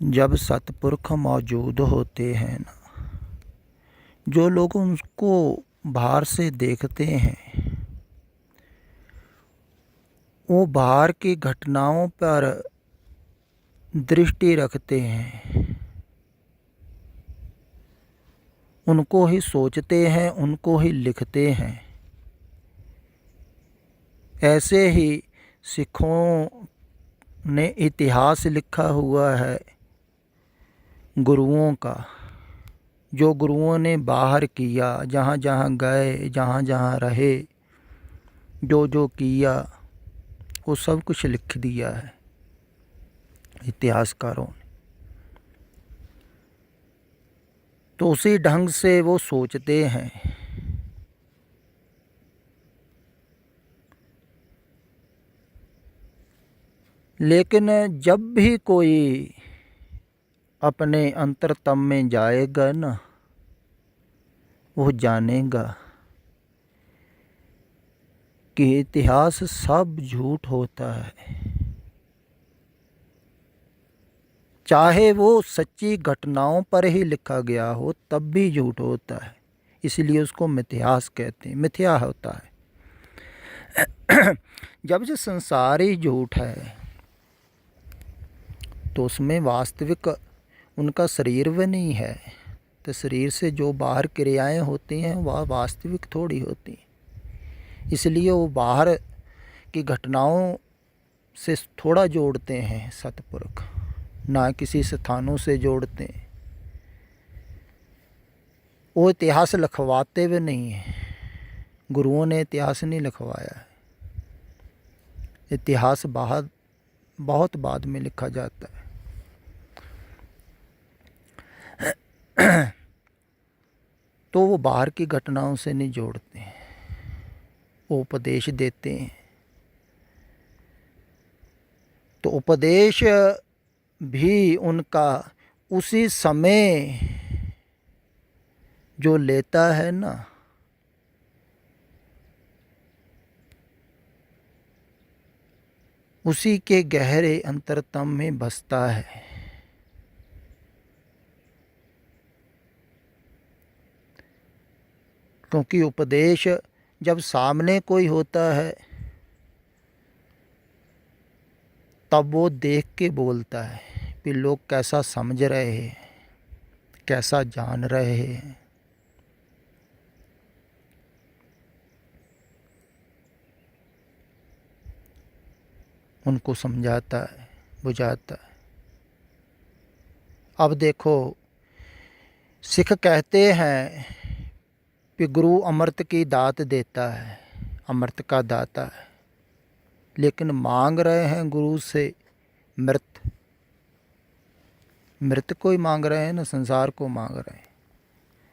जब सतपुरख मौजूद होते हैं ना, जो लोग उनको बाहर से देखते हैं वो बाहर की घटनाओं पर दृष्टि रखते हैं, उनको ही सोचते हैं, उनको ही लिखते हैं। ऐसे ही सिखों ने इतिहास लिखा हुआ है गुरुओं का, जो गुरुओं ने बाहर किया, जहाँ जहाँ गए, जहाँ जहाँ रहे, जो जो किया, वो सब कुछ लिख दिया है इतिहासकारों ने। तो उसी ढंग से वो सोचते हैं। लेकिन जब भी कोई अपने अंतरतम में जाएगा ना, वो जानेगा कि इतिहास सब झूठ होता है। चाहे वो सच्ची घटनाओं पर ही लिखा गया हो तब भी झूठ होता है, इसलिए उसको मिथ्यास कहते हैं, मिथ्या होता है। जब जो संसार ही झूठ है तो उसमें वास्तविक उनका शरीर भी नहीं है, तो शरीर से जो बाहर क्रियाएं होती हैं वह वास्तविक थोड़ी होती हैं। इसलिए वो बाहर की घटनाओं से थोड़ा जोड़ते हैं सतपुरख, ना किसी स्थानों से जोड़ते हैं। वो इतिहास लिखवाते भी नहीं हैं, गुरुओं ने इतिहास नहीं लिखवाया है। इतिहास बहुत बाद में लिखा जाता है। तो वो बाहर की घटनाओं से नहीं जोड़ते हैं, वो उपदेश देते हैं। तो उपदेश भी उनका उसी समय जो लेता है ना, उसी के गहरे अंतरतम में बसता है। क्योंकि उपदेश जब सामने कोई होता है तब वो देख के बोलता है कि लोग कैसा समझ रहे हैं, कैसा जान रहे हैं। उनको समझाता है, बुझाता है। अब देखो, सिख कहते हैं कि गुरु अमृत की दात देता है, अमृत का दाता है, लेकिन मांग रहे हैं गुरु से मृत। मृत को ही मांग रहे हैं ना, संसार को मांग रहे हैं।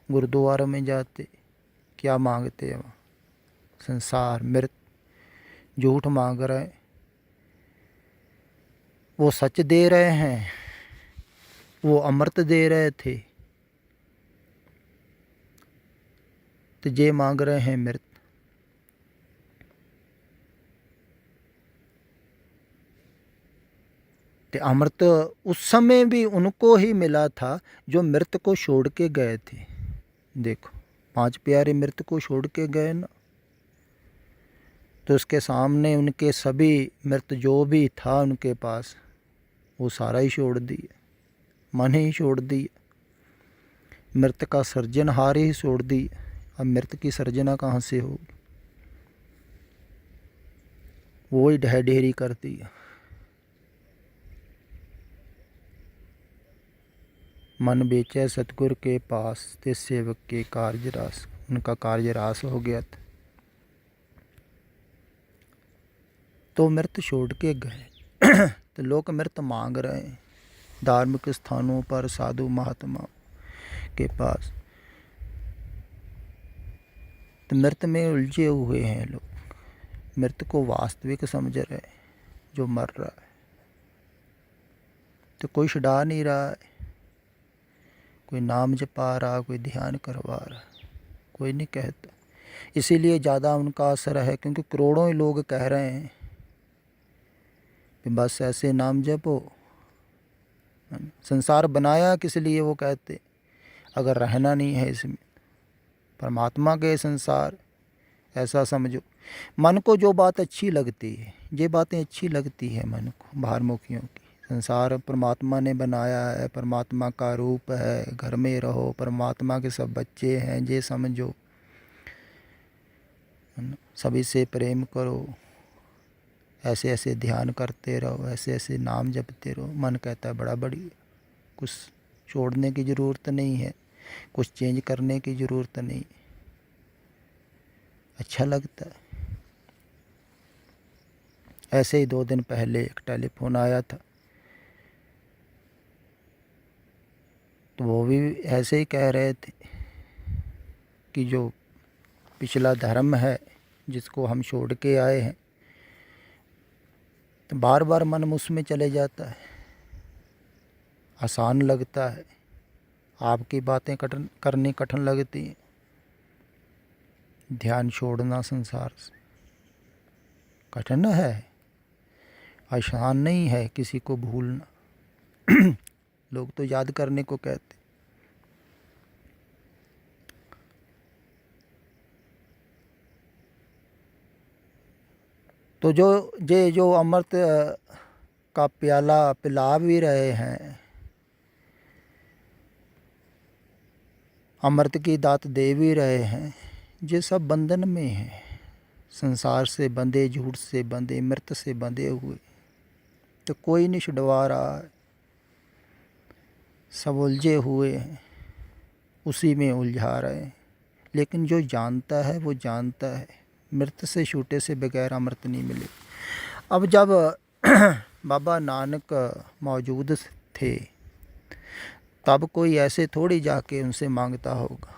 गुरुद्वारा में जाते क्या मांगते हैं? संसार, मृत, झूठ मांग रहे हैं। वो सच दे रहे हैं, वो अमृत दे रहे थे, तो ये मांग रहे हैं मृत। तो अमृत उस समय भी उनको ही मिला था जो मृत को छोड़ के गए थे। देखो, 5 प्यारे मृत को छोड़ के गए ना, तो उसके सामने उनके सभी मृत जो भी था उनके पास, वो सारा ही छोड़ दिया, मन ही छोड़ दिया, मृत का सृजनहार ही छोड़ दिया। अब मृत की सर्जना कहाँ से होगी? वो ही ढह ढेरी कर दिया। मन बेचे सतगुर के पास, ते सेवक के कार्य रास। उनका कार्य रास हो गया था, तो मृत छोड़ के गए। तो लोग मृत मांग रहे हैं धार्मिक स्थानों पर, साधु महात्मा के पास। तो मृत में उलझे हुए हैं लोग, मृत को वास्तविक समझ रहे हैं जो मर रहा है। तो कोई छुड़ा नहीं रहा है, कोई नाम जपा रहा, कोई ध्यान करवा रहा, कोई नहीं कहता। इसीलिए ज़्यादा उनका असर है, क्योंकि करोड़ों ही लोग कह रहे हैं कि बस ऐसे नाम जपो संसार बनाया किस लिए, वो कहते अगर रहना नहीं है इसमें, परमात्मा के संसार ऐसा समझो। मन को जो बात अच्छी लगती है, ये बातें अच्छी लगती है मन को बाहरमुखियों की, संसार परमात्मा ने बनाया है, परमात्मा का रूप है, घर में रहो, परमात्मा के सब बच्चे हैं, ये समझो, सभी से प्रेम करो, ऐसे ऐसे ध्यान करते रहो, ऐसे ऐसे नाम जपते रहो। मन कहता है बड़ा बढ़िया, कुछ छोड़ने की ज़रूरत नहीं है, कुछ चेंज करने की ज़रूरत नहीं, अच्छा लगता है। ऐसे ही 2 दिन पहले एक टेलीफोन आया था, तो वो भी ऐसे ही कह रहे थे कि जो पिछला धर्म है जिसको हम छोड़ के आए हैं, तो बार बार मन उसमें चले जाता है, आसान लगता है, आपकी बातें करनी कठिन लगती हैं। ध्यान छोड़ना संसार से कठिन है, आसान नहीं है किसी को भूलना। लोग तो याद करने को कहते। तो जो अमृत का प्याला पिला भी रहे हैं, अमृत की दात दे भी रहे हैं, ये सब बंधन में है, संसार से बंधे, झूठ से बंधे, मृत से बंधे हुए, तो कोई नहीं छुड़वा रहा है, सब उलझे हुए हैं, उसी में उलझा रहे हैं। लेकिन जो जानता है वो जानता है, मृत से छूटे से बगैर अमृत नहीं मिले। अब जब बाबा नानक मौजूद थे, तब कोई ऐसे थोड़ी जाके उनसे मांगता होगा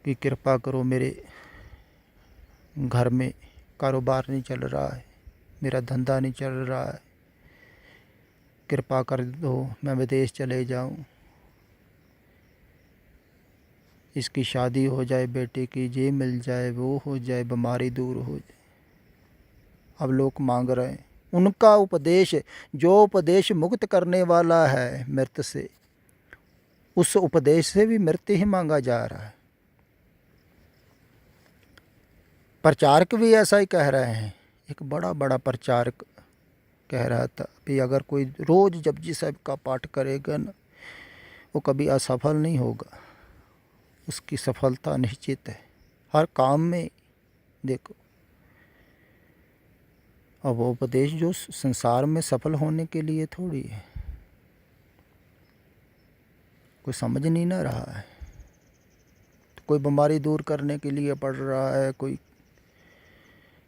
कि कृपा करो, मेरे घर में कारोबार नहीं चल रहा है, मेरा धंधा नहीं चल रहा है, कृपा कर दो, मैं विदेश चले जाऊं, इसकी शादी हो जाए, बेटे की ये मिल जाए, वो हो जाए, बीमारी दूर हो जाए। अब लोग मांग रहे हैं उनका उपदेश, जो उपदेश मुक्त करने वाला है मृत से, उस उपदेश से भी मृत ही मांगा जा रहा है। प्रचारक भी ऐसा ही कह रहे हैं। एक बड़ा बड़ा प्रचारक कह रहा था कि अगर कोई रोज़ जपजी साहब का पाठ करेगा ना, वो कभी असफल नहीं होगा, उसकी सफलता निश्चित है हर काम में। देखो, अब वो उपदेश जो संसार में सफल होने के लिए थोड़ी है, कोई समझ नहीं ना रहा है, तो कोई बीमारी दूर करने के लिए पढ़ रहा है, कोई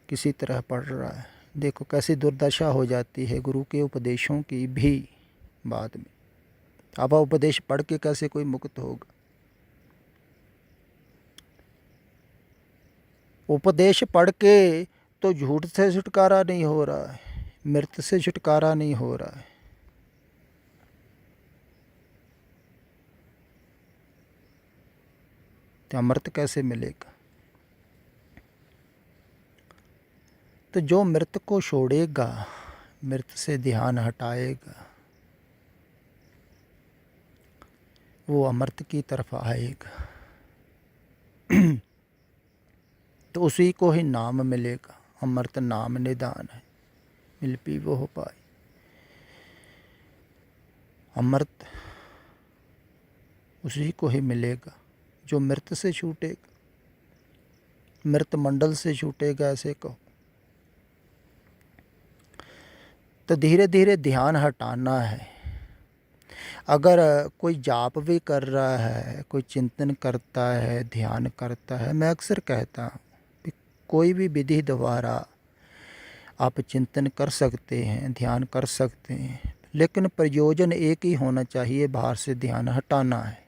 किसी तरह पढ़ रहा है। देखो कैसी दुर्दशा हो जाती है गुरु के उपदेशों की भी बाद में। अब उपदेश पढ़ के कैसे कोई मुक्त होगा? उपदेश पढ़ के तो झूठ से छुटकारा नहीं हो रहा है, मृत से छुटकारा नहीं हो रहा है। तो अमृत कैसे मिलेगा? तो जो मृत को छोड़ेगा, मृत से ध्यान हटाएगा, वो अमृत की तरफ आएगा। तो उसी को ही नाम मिलेगा। अमृत नाम निदान है, मिल पी वो हो पाए। अमृत उसी को ही मिलेगा जो मृत से छूटेगा, मृत मंडल से छूटेगा, ऐसे कहो। तो धीरे धीरे ध्यान हटाना है। अगर कोई जाप भी कर रहा है, कोई चिंतन करता है, ध्यान करता है, मैं अक्सर कहता हूँ कि कोई भी विधि द्वारा आप चिंतन कर सकते हैं, ध्यान कर सकते हैं, लेकिन प्रयोजन एक ही होना चाहिए, बाहर से ध्यान हटाना है।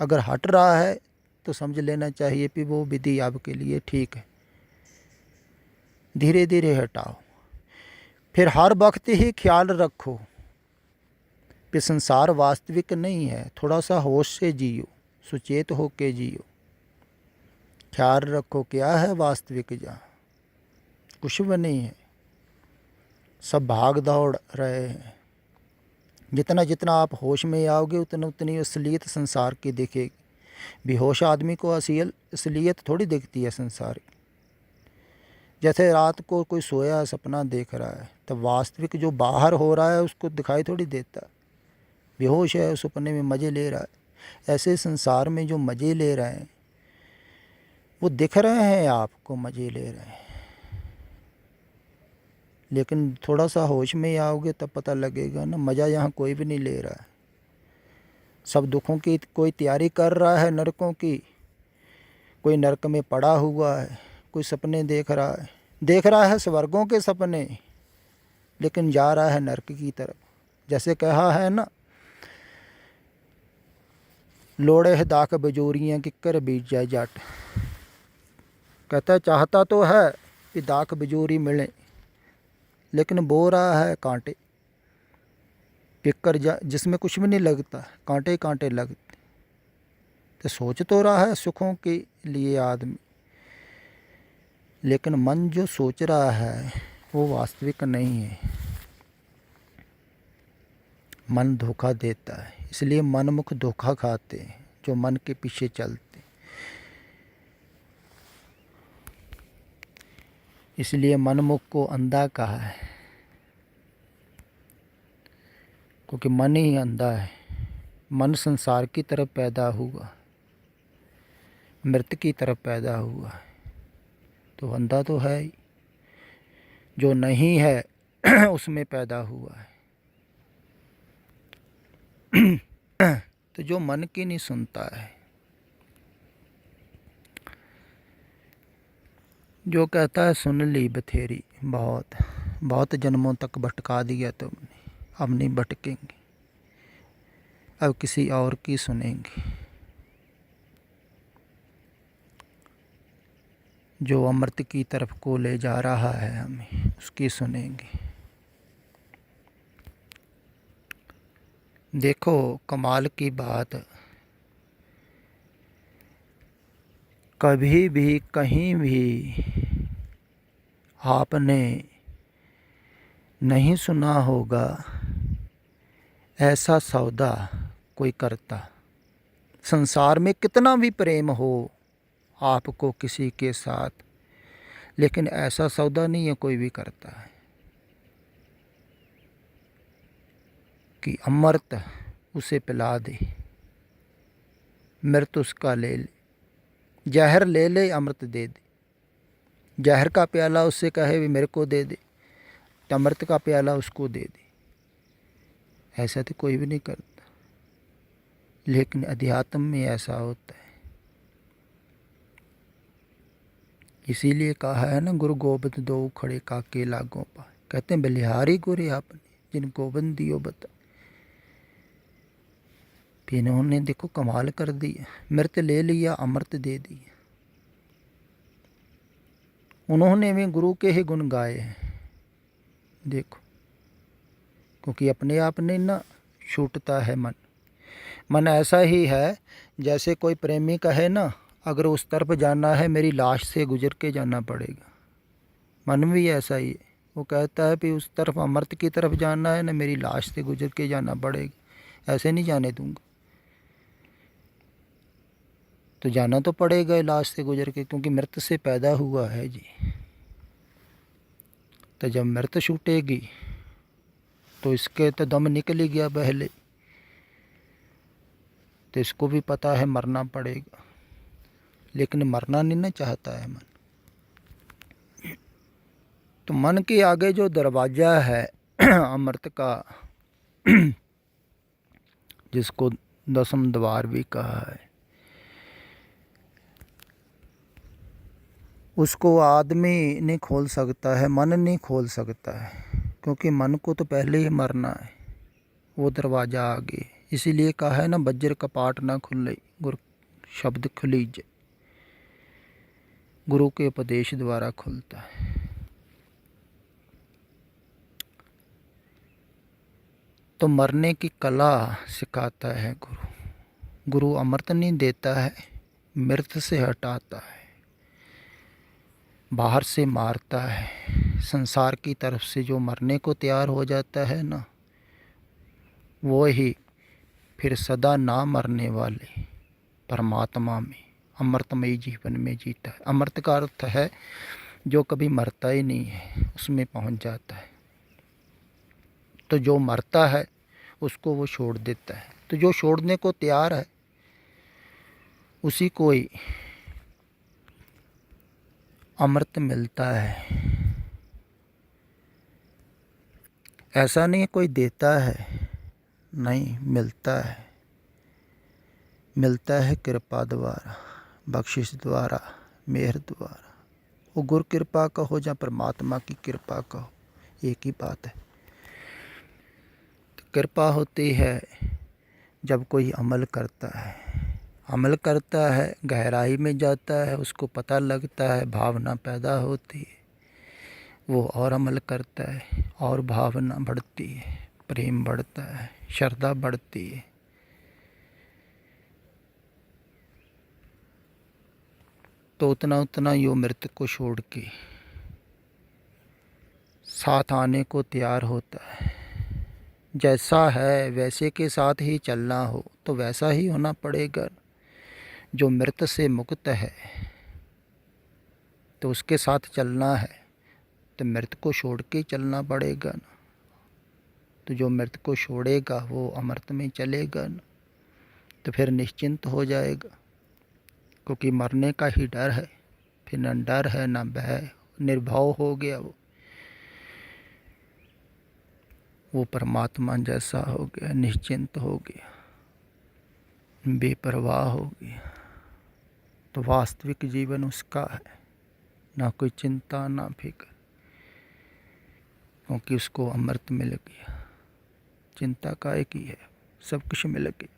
अगर हट रहा है तो समझ लेना चाहिए कि वो विधि आपके लिए ठीक है। धीरे धीरे हटाओ। फिर हर वक्त ही ख्याल रखो कि संसार वास्तविक नहीं है। थोड़ा सा होश से जियो, सुचेत होके जियो। ख्याल रखो क्या है वास्तविक, जहाँ कुछ भी नहीं है। सब भाग दौड़ रहे हैं। जितना जितना आप होश में आओगे उतना उतनी असलियत संसार की दिखेगी। बेहोश आदमी को असलियत थोड़ी दिखती है संसार की। जैसे रात को कोई सोया सपना देख रहा है, तब वास्तविक जो बाहर हो रहा है उसको दिखाई थोड़ी देता। बेहोश है, उस सपने में मज़े ले रहा है। ऐसे संसार में जो मज़े ले रहे हैं वो दिख रहे हैं, आपको मज़े ले रहे हैं। लेकिन थोड़ा सा होश में आओगे तब पता लगेगा ना, मज़ा यहाँ कोई भी नहीं ले रहा है। सब दुखों की कोई तैयारी कर रहा है, नरकों की। कोई नरक में पड़ा हुआ है, कोई सपने देख रहा है स्वर्गों के सपने, लेकिन जा रहा है नरक की तरफ। जैसे कहा है ना, लोड़े है दाख बजोरियाँ किक्कर बीत जाए जाट। कहता चाहता तो है कि दाख बजोरी मिले, लेकिन बो रहा है कांटे। किक्कर जिसमें कुछ भी नहीं लगता, कांटे कांटे लगते। तो सोच तो रहा है सुखों के लिए आदमी, लेकिन मन जो सोच रहा है वो वास्तविक नहीं है। मन धोखा देता है, इसलिए मनमुख धोखा खाते हैं जो मन के पीछे चलते। इसलिए मनमुख को अंधा कहा है, क्योंकि मन ही अंधा है। मन संसार की तरफ पैदा हुआ, मृत की तरफ पैदा हुआ है, तो अंधा तो है ही। जो नहीं है उसमें पैदा हुआ है। तो जो मन की नहीं सुनता है, जो कहता है सुन ली बथेरी, बहुत जन्मों तक भटका दिया तुमने, अब नहीं भटकेंगे, अब किसी और की सुनेंगे। जो अमृत की तरफ को ले जा रहा है हमें, उसकी सुनेंगे। देखो कमाल की बात, कभी भी कहीं भी आपने नहीं सुना होगा ऐसा सौदा कोई करता। संसार में कितना भी प्रेम हो आपको किसी के साथ, लेकिन ऐसा सौदा नहीं है कोई भी करता है कि अमृत उसे पिला दे, मृत उसका ले ले, जहर ले ले अमृत दे दे। जहर का प्याला उससे कहे भी मेरे को दे दे, तो अमृत का प्याला उसको दे दे। ऐसा तो कोई भी नहीं करता, लेकिन अध्यात्म में ऐसा होता है। इसीलिए कहा है ना, गुरु गोबिंद दो खड़े काके लागों पा। कहते हैं बलिहारी गुरे आपने जिन गोबिंद दियो बता। फिर इन्होंने देखो कमाल कर दिया, मृत ले लिया अमृत दे दिया। उन्होंने भी गुरु के ही गुण गाए हैं। देखो, क्योंकि अपने आप नहीं ना छूटता है मन ऐसा ही है जैसे कोई प्रेमी कहे ना, अगर उस तरफ जाना है मेरी लाश से गुजर के जाना पड़ेगा। मन भी ऐसा ही है, वो कहता है कि उस तरफ अमृत की तरफ जाना है ना, मेरी लाश से गुजर के जाना पड़ेगा, ऐसे नहीं जाने दूंगा। तो जाना तो पड़ेगा लाश से गुजर के, क्योंकि मृत से पैदा हुआ है जी। तो जब मृत छूटेगी तो इसके तो दम निकल ही गया पहले, तो इसको भी पता है मरना पड़ेगा, लेकिन मरना नहीं ना चाहता है मन। तो मन के आगे जो दरवाज़ा है अमृत का, जिसको 10वां द्वार भी कहा है, उसको आदमी नहीं खोल सकता है, मन नहीं खोल सकता है, क्योंकि मन को तो पहले ही मरना है। वो दरवाज़ा आगे, इसीलिए कहा है ना, बज्र कपाट ना खुले गुरु शब्द खुलीजे। गुरु के उपदेश द्वारा खुलता है। तो मरने की कला सिखाता है गुरु। गुरु अमृत नहीं देता है, मृत से हटाता है, बाहर से मारता है। संसार की तरफ से जो मरने को तैयार हो जाता है ना, वो ही फिर सदा ना मरने वाले परमात्मा में अमृतमयी जीवन में जीता है। अमृत का अर्थ है जो कभी मरता ही नहीं है, उसमें पहुंच जाता है। तो जो मरता है उसको वो छोड़ देता है। तो जो छोड़ने को तैयार है उसी को ही अमृत मिलता है। ऐसा नहीं कोई देता है, नहीं, मिलता है। मिलता है कृपा द्वारा, बख्शिश द्वारा, मेहर द्वारा। वो गुरु कृपा कहो या परमात्मा की कृपा कहो, एक ही बात है। तो कृपा होती है जब कोई अमल करता है, अमल करता है, गहराई में जाता है, उसको पता लगता है, भावना पैदा होती है, वो और अमल करता है और भावना बढ़ती है, प्रेम बढ़ता है, श्रद्धा बढ़ती है। तो उतना उतना यो मृत्यु को छोड़ के साथ आने को तैयार होता है। जैसा है वैसे के साथ ही चलना हो तो वैसा ही होना पड़ेगा। जो मृत्यु से मुक्त है तो उसके साथ चलना है, तो मृत्यु को छोड़ के चलना पड़ेगा ना। तो जो मृत्यु को छोड़ेगा वो अमृत में चलेगा ना, तो फिर निश्चिंत हो जाएगा। क्योंकि मरने का ही डर है, फिर न डर है न भय, निर्भय हो गया वो परमात्मा जैसा हो गया, निश्चिंत हो गया, बेपरवाह हो गया। तो वास्तविक जीवन उसका है, ना कोई चिंता ना फिक्र, क्योंकि उसको अमृत मिल गया। चिंता काहे की है, सब कुछ मिल गया।